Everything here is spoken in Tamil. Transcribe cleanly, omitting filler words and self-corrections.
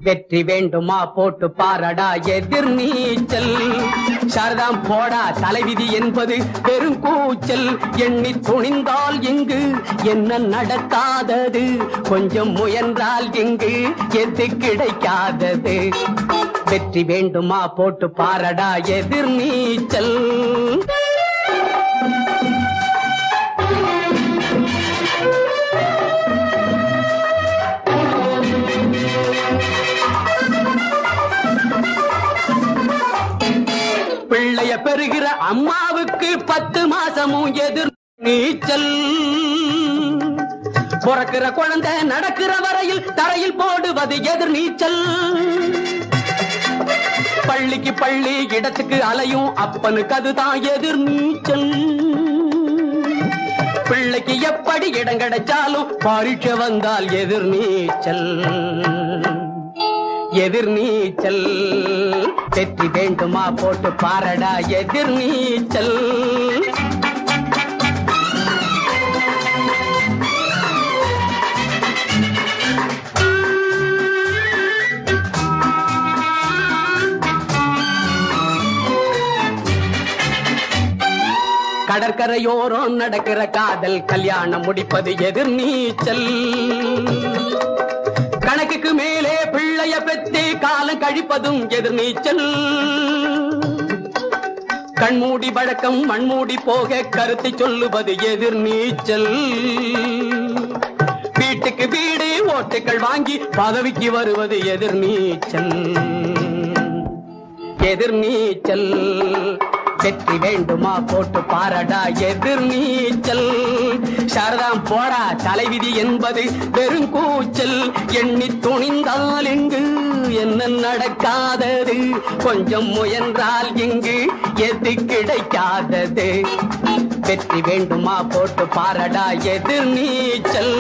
வெற்றி வேண்டுமா போட்டு பாரடா எதிர் நீச்சல். சாரதாம் போடா தலைவிதி என்பது பெருங்கூச்சல். எண்ணி துணிந்தால் இங்கு என்ன நடக்காதது, கொஞ்சம் முயன்றால் இங்கு எது கிடைக்காதது. வெற்றி வேண்டுமா போட்டு பாரடா எதிர் நீச்சல். பிள்ளைய பெறுகிற அம்மாவுக்கு 10 மாசமும் எதிர் நீச்சல். பிறக்கிற குழந்தை நடக்கிற வரையில் தரையில் போடுவது எதிர் நீச்சல். பள்ளிக்கு பள்ளி இடத்துக்கு அலையும் அப்பனுக்கு அதுதான் எதிர் நீச்சல். பிள்ளைக்கு எப்படி இடம் கிடைச்சாலும் பரீட்சை வந்தால் எதிர் நீச்சல். எதிர் நீச்சல். வெற்றி வேண்டுமா போட்டு பாரடா எதிர் நீச்சல். கடற்கரையோரம் நடக்கிற காதல் கல்யாணம் முடிப்பது எதிர் நீச்சல். கணக்குக்கு மேலே பிள்ளைய பெற்று காலம் கழிப்பதும் எதிர் நீச்சல். கண்மூடி வழக்கம் மண்மூடி போக கருத்தை சொல்லுவது எதிர் நீச்சல். வீட்டுக்கு வீடு ஓட்டுகள் வாங்கி பதவிக்கு வருவது எதிர் நீச்சல். எதிர் நீச்சல். வெற்றி வேண்டுமா போட்டு பாரடா எதிர் நீச்சல். சாரதாம் போடா தலைவிதி என்பது பெருங்கூச்சல். எண்ணி துணிந்தால் இங்கு என்ன நடக்காதது, கொஞ்சம் முயன்றால் இங்கு எது கிடைக்காதது. வெற்றி வேண்டுமா போட்டு பாரடா எதிர் நீச்சல்.